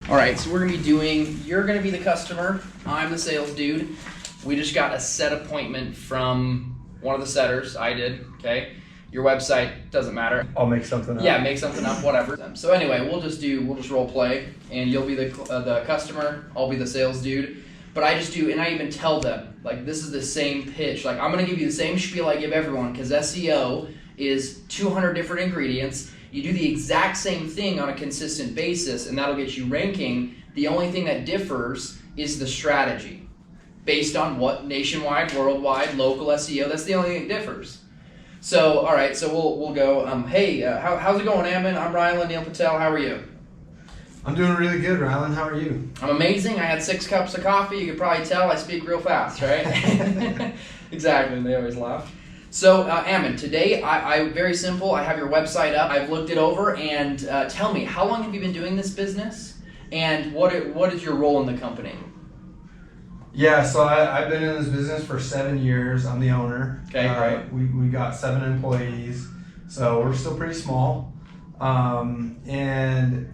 All right, so you're gonna be the customer, I'm the sales dude. We just got a set appointment from one of the setters, I did, okay? Your website, doesn't matter. I'll make something up. Yeah, make something up, whatever. So anyway, we'll just role play, and you'll be the customer, I'll be the sales dude. But I even tell them, like, this is the same pitch. Like, I'm gonna give you the same spiel I give everyone, because SEO is 200 different ingredients. You do the exact same thing on a consistent basis, and that'll get you ranking. The only thing that differs is the strategy. Based on what nationwide, worldwide, local SEO, that's the only thing that differs. So, all right, so we'll go, hey, how's it going, Ammon? I'm Rylan, Neil Patel, how are you? I'm doing really good, Rylan. How are you? I'm amazing. I had 6 cups of coffee. You could probably tell I speak real fast, right? Exactly, they always laugh. So, Ammon, today, I very simple. I have your website up. I've looked it over, and tell me, how long have you been doing this business, and what is your role in the company? Yeah, so I've been in this business for 7 years. I'm the owner. Okay, great. We got 7 employees, so we're still pretty small. And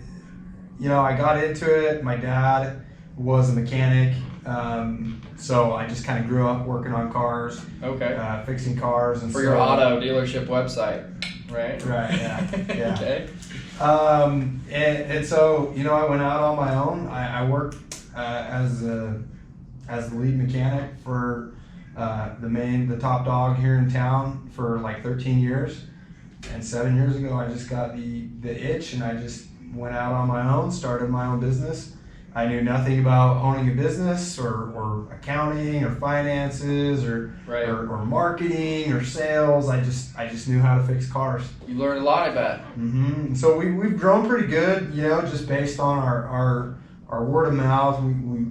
you know, I got into it. My dad was a mechanic. So I just kind of grew up working on cars, fixing cars, and for your auto dealership website, right? Right. Yeah. Yeah. Okay. And so you know, I went out on my own. I worked as the lead mechanic for the top dog here in town for like 13 years. And 7 years ago, I just got the itch, and I just went out on my own, started my own business. I knew nothing about owning a business or accounting or finances or marketing or sales. I just knew how to fix cars. You learned a lot, I bet. Mm-hmm. So we've grown pretty good, you know, just based on our word of mouth.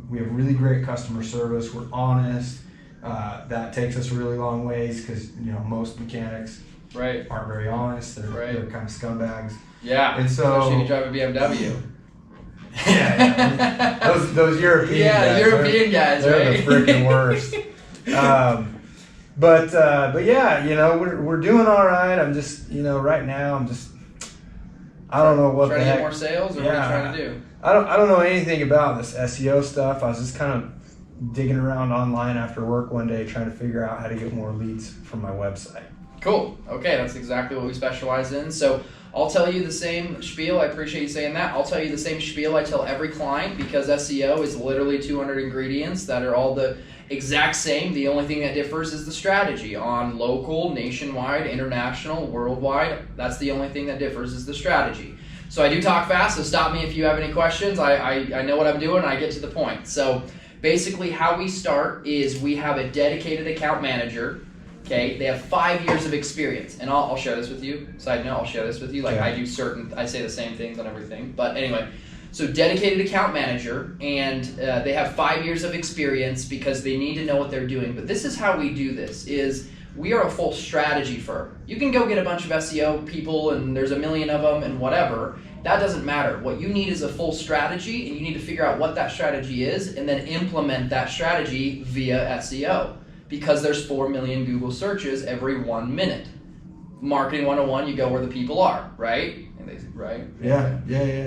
We have really great customer service. We're honest. That takes us a really long ways because, you know, most mechanics aren't very honest. They're kind of scumbags. Yeah. And so especially if you drive a BMW. Yeah. Those European guys. Yeah, European guys, they're right? the freaking worst. But yeah, you know, we're doing all right. I'm just, you know, right now I don't know what trying the to heck. get more sales, or what are you trying to do? I don't know anything about this SEO stuff. I was just kind of digging around online after work one day trying to figure out how to get more leads from my website. Cool. Okay, that's exactly what we specialize in. So I'll tell you the same spiel. I appreciate you saying that. I'll tell you the same spiel I tell every client, because SEO is literally 200 ingredients that are all the exact same. The only thing that differs is the strategy on local, nationwide, international, worldwide. That's the only thing that differs is the strategy. So I do talk fast, so stop me if you have any questions. I know what I'm doing, and I get to the point. So basically how we start is we have a dedicated account manager. Okay, they have 5 years of experience, and I'll share this with you. Side note, I'll share this with you. Like, I say the same things on everything. But anyway, so dedicated account manager, and they have 5 years of experience because they need to know what they're doing. But this is how we do this, is we are a full strategy firm. You can go get a bunch of SEO people, and there's a million of them, and whatever. That doesn't matter. What you need is a full strategy, and you need to figure out what that strategy is, and then implement that strategy via SEO. Because there's 4 million Google searches every 1 minute. Marketing 101, you go where the people are, right? Right? Yeah.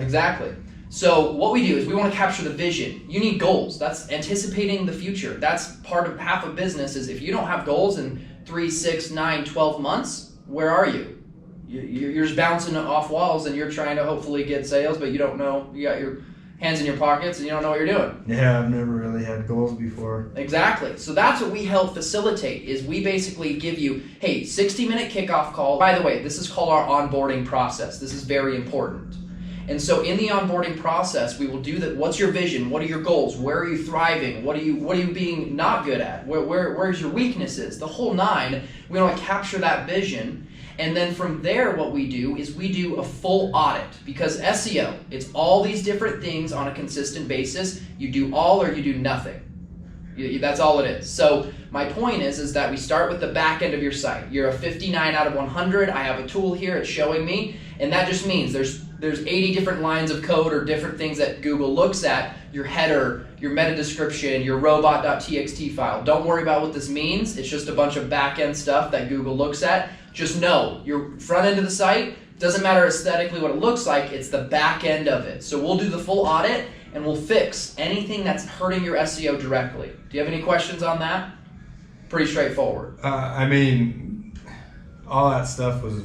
Exactly. So what we do is we want to capture the vision. You need goals. That's anticipating the future. That's part of half of business is if you don't have goals in 3, 6, 9, 12 months, where are you? You're just bouncing off walls, and you're trying to hopefully get sales, but you don't know. You got your hands in your pockets, and you don't know what you're doing. Yeah, I've never really had goals before. Exactly. So that's what we help facilitate, is we basically give you, hey, 60-minute kickoff call. By the way, this is called our onboarding process. This is very important. And so in the onboarding process, we will do that. What's your vision? What are your goals? Where are you thriving? What are you being not good at? Where's your weaknesses? The whole 9. We want to capture that vision. And then from there, what we do is we do a full audit, because SEO, it's all these different things on a consistent basis. You do all or you do nothing. That's all it is. So my point is that we start with the back end of your site. You're a 59 out of 100. I have a tool here. It's showing me. And that just means there's there's 80 different lines of code or different things that Google looks at, your header, your meta description, your robot.txt file. Don't worry about what this means. It's just a bunch of back-end stuff that Google looks at. Just know your front end of the site, doesn't matter aesthetically what it looks like, it's the back end of it. So we'll do the full audit and we'll fix anything that's hurting your SEO directly. Do you have any questions on that? Pretty straightforward. I mean, all that stuff was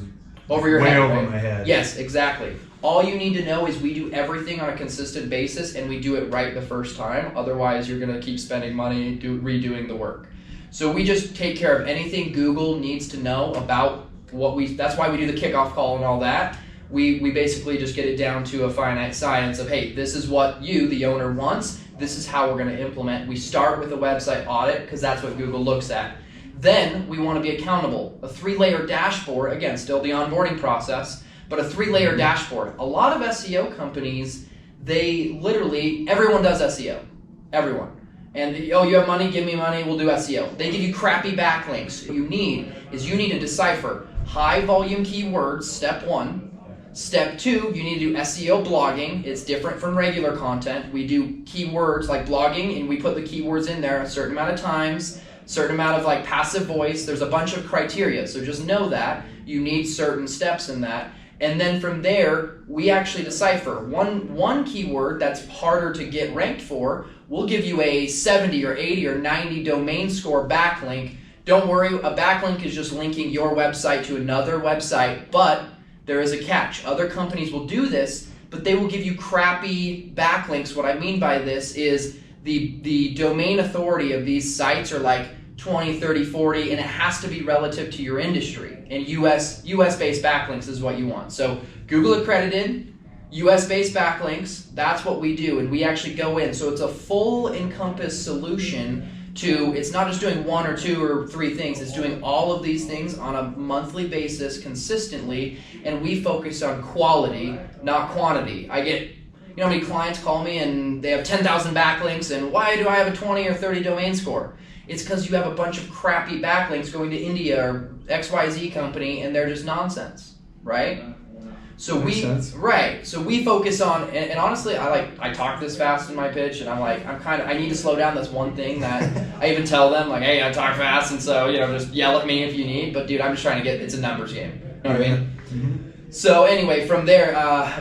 over your way head, over right? my head. Yes, exactly. All you need to know is we do everything on a consistent basis and we do it right the first time. Otherwise, you're going to keep spending money redoing the work. So we just take care of anything Google needs to know about that's why we do the kickoff call and all that. We basically just get it down to a finite science of, hey, this is what you, the owner, wants. This is how we're going to implement. We start with a website audit because that's what Google looks at. Then we want to be accountable. A 3-layer dashboard, again, still the onboarding process, but a 3-layer dashboard. A lot of SEO companies, they literally, everyone does SEO. Everyone. And, oh, you have money, give me money, we'll do SEO. They give you crappy backlinks. What you need to decipher high volume keywords, step 1. Step 2, you need to do SEO blogging. It's different from regular content. We do keywords like blogging, and we put the keywords in there a certain amount of times, certain amount of like passive voice. There's a bunch of criteria, so just know that. You need certain steps in that. And then from there, we actually decipher. One keyword that's harder to get ranked for, we'll give you a 70 or 80 or 90 domain score backlink. Don't worry, a backlink is just linking your website to another website, but there is a catch. Other companies will do this, but they will give you crappy backlinks. What I mean by this is the domain authority of these sites are like 20, 30, 40, and it has to be relative to your industry. And US-based backlinks is what you want. So Google accredited, US-based backlinks, that's what we do, and we actually go in. So it's a full encompass solution to, it's not just doing 1 or 2 or 3 things, it's doing all of these things on a monthly basis consistently, and we focus on quality, not quantity. I get, you know how many clients call me and they have 10,000 backlinks and why do I have a 20 or 30 domain score? It's because you have a bunch of crappy backlinks going to India or XYZ company and they're just nonsense, right? So so we focus on, and honestly, I talk this fast in my pitch, and I need to slow down. That's one thing that I even tell them, like, hey, I talk fast, and so, just yell at me if you need, but dude, I'm just trying to it's a numbers game. You know what I mean? Mm-hmm. So anyway, from there,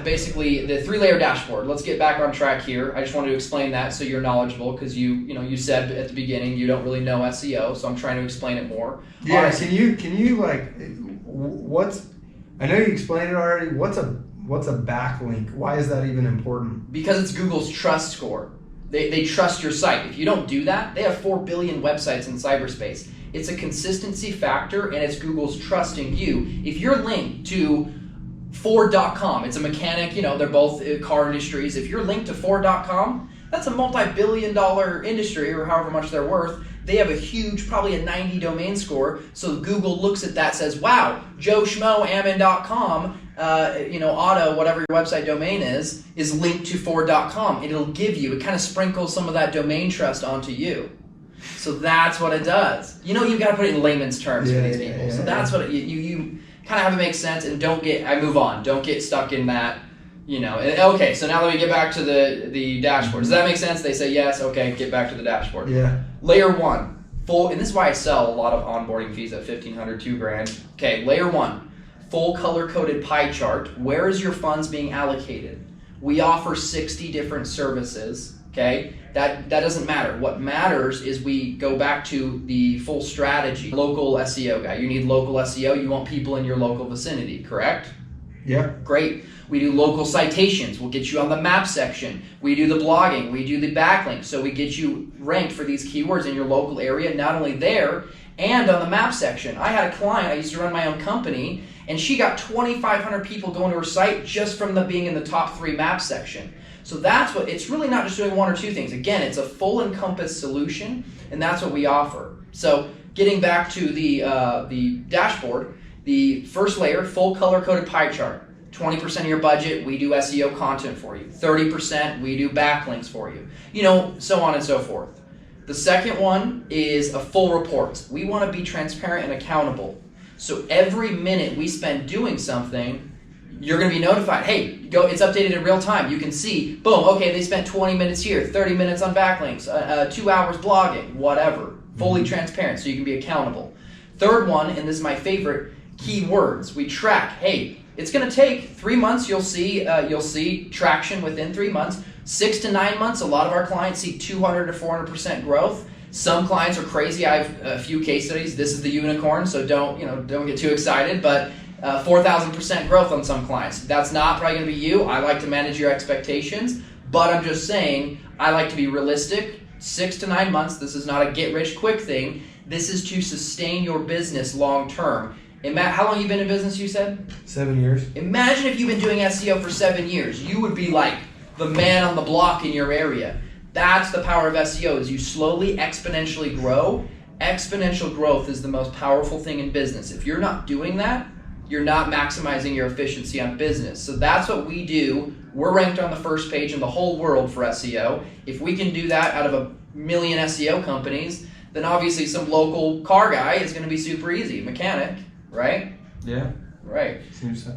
basically the 3-layer dashboard. Let's get back on track here. I just wanted to explain that so you're knowledgeable, because you said at the beginning you don't really know SEO, so I'm trying to explain it more. Yeah, honestly, can you what's, I know you explained it already. What's a backlink? Why is that even important? Because it's Google's trust score. They trust your site. If you don't do that, they have 4 billion websites in cyberspace. It's a consistency factor, and it's Google's trusting you. If you're linked to Ford.com, it's a mechanic, they're both car industries. If you're linked to Ford.com, that's a multi-billion-dollar industry, or however much they're worth. They have a huge, probably a 90 domain score, so Google looks at that, says, wow, Joe Schmo, Ammon.com, auto, whatever your website domain is linked to Ford.com. It'll give you, it kind of sprinkles some of that domain trust onto you. So that's what it does. You've got to put it in layman's terms for these people. So that's what you kind of have to make sense, and I move on. Don't get stuck in that. Okay, so now let me get back to the dashboard. Does that make sense? They say yes, okay, get back to the dashboard. Yeah. Layer 1, full, and this is why I sell a lot of onboarding fees at $1,500, $2,000. Okay, layer 1, full color-coded pie chart. Where is your funds being allocated? We offer 60 different services, okay? That doesn't matter. What matters is we go back to the full strategy. Local SEO guy. You need local SEO. You want people in your local vicinity, correct? Yeah. Great. We do local citations. We'll get you on the map section. We do the blogging. We do the backlinks. So we get you ranked for these keywords in your local area, not only there, and on the map section. I had a client, I used to run my own company, and she got 2,500 people going to her site just from being in the top 3 map section. So that's it's really not just doing 1 or 2 things. Again, it's a full encompass solution, and that's what we offer. So getting back to the dashboard, the first layer, full color-coded pie chart. 20% of your budget, we do SEO content for you. 30%, we do backlinks for you. So on and so forth. The second one is a full report. We want to be transparent and accountable. So every minute we spend doing something, you're going to be notified. Hey, go. It's updated in real time. You can see, boom, okay, they spent 20 minutes here, 30 minutes on backlinks, 2 hours blogging, whatever. Fully transparent, so you can be accountable. Third one, and this is my favorite, keywords. We track. Hey, it's going to take 3 months. You'll see traction within 3 months. 6 to 9 months. A lot of our clients see 200 to 400% growth. Some clients are crazy. I have a few case studies. This is the unicorn, so don't get too excited. But 4,000% growth on some clients. That's not probably going to be you. I like to manage your expectations, but I'm just saying I like to be realistic. 6 to 9 months. This is not a get-rich-quick thing. This is to sustain your business long term. How long have you been in business, you said? 7 years. Imagine if you've been doing SEO for 7 years. You would be like the man on the block in your area. That's the power of SEO, is you slowly, exponentially grow. Exponential growth is the most powerful thing in business. If you're not doing that, you're not maximizing your efficiency on business. So that's what we do. We're ranked on the first page in the whole world for SEO. If we can do that out of 1 million SEO companies, then obviously some local car guy is going to be super easy. Mechanic, right? Yeah. Right. Seems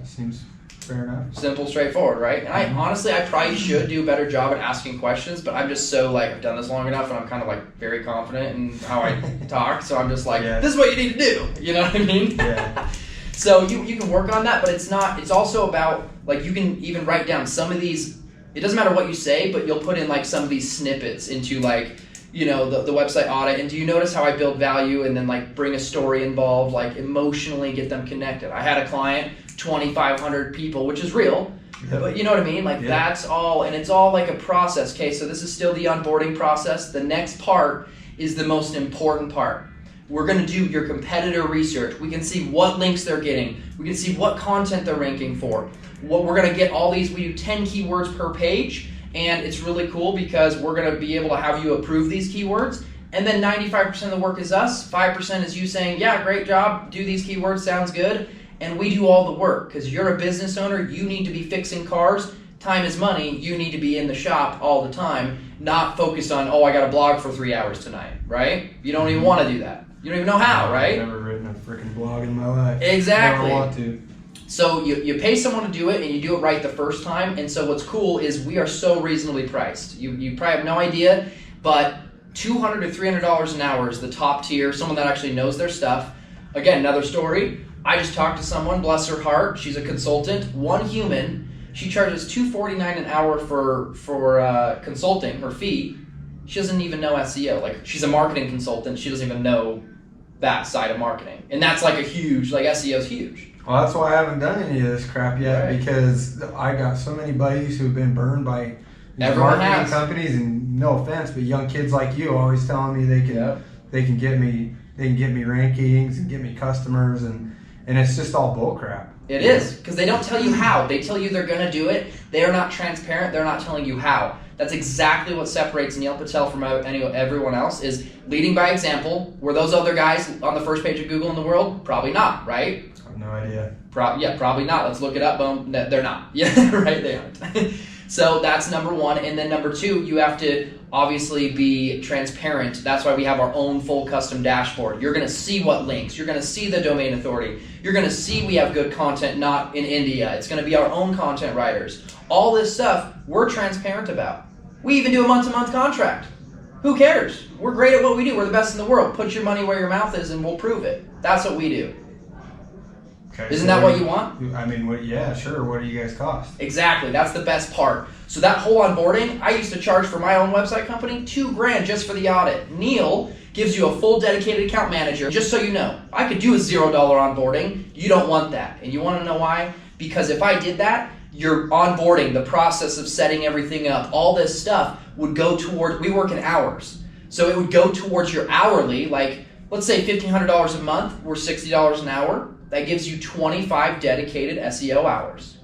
fair enough. Simple, straightforward, right? And I probably should do a better job at asking questions, but I'm just so I've done this long enough, and I'm kind of very confident in how I talk. So I'm just this is what you need to do. You know what I mean? Yeah. So you can work on that, but it's also about, you can even write down some of these. It doesn't matter what you say, but you'll put in some of these snippets into the website audit. And do you notice how I build value and then bring a story involved, emotionally get them connected? I had a client, 2,500 people, which is real, but you know what I mean? That's all, and it's all a process. Okay, so this is still the onboarding process. The next part is the most important part. We're going to do your competitor research. We can see what links they're getting. We can see what content they're ranking for. What we're going to get all these. We do 10 keywords per page, and it's really cool because we're going to be able to have you approve these keywords. And then 95% of the work is us. 5% is you saying, yeah, great job. Do these keywords. Sounds good. And we do all the work because you're a business owner. You need to be fixing cars. Time is money. You need to be in the shop all the time, not focused on, I got to blog for 3 hours tonight, right? You don't even want to do that. You don't even know how, right? I've never written a freaking blog in my life. Exactly. Never want to. So you pay someone to do it, and you do it right the first time. And so what's cool is we are so reasonably priced. You probably have no idea, but $200 to $300 an hour is the top tier, someone that actually knows their stuff. Again, another story. I just talked to someone, bless her heart. She's a consultant, one human. She charges $249 an hour for consulting, her fee. She doesn't even know SEO. She's a marketing consultant. She doesn't even know that side of marketing. And that's a huge, SEO is huge. Well, that's why I haven't done any of this crap yet, right? Because I got so many buddies who've been burned by marketing companies, and no offense, but young kids like you always telling me they can get me rankings and get me customers, and it's just all bull crap. It is, because they don't tell you how. They tell you they're going to do it. They are not transparent. They're not telling you how. That's exactly what separates Neil Patel from everyone else, is leading by example. Were those other guys on the first page of Google in the world? Probably not, right? I have no idea. Probably not. Let's look it up. Boom. They're not. Yeah, right, they aren't. So that's number one. And then number two, you have to obviously be transparent. That's why we have our own full custom dashboard. You're going to see what links. You're going to see the domain authority. You're going to see we have good content, not in India. It's going to be our own content writers. All this stuff we're transparent about. We even do a month-to-month contract. Who cares? We're great at what we do. We're the best in the world. Put your money where your mouth is and we'll prove it. That's what we do. Okay, Isn't that what you want? I mean, yeah, sure. What do you guys cost? Exactly. That's the best part. So that whole onboarding, I used to charge for my own website company $2,000 just for the audit. Neil gives you a full dedicated account manager. Just so you know, I could do a $0 onboarding. You don't want that. And you want to know why? Because if I did that, your onboarding, the process of setting everything up, all this stuff would go toward, we work in hours. So it would go towards your hourly, let's say $1,500 a month, we're $60 an hour. That gives you 25 dedicated SEO hours.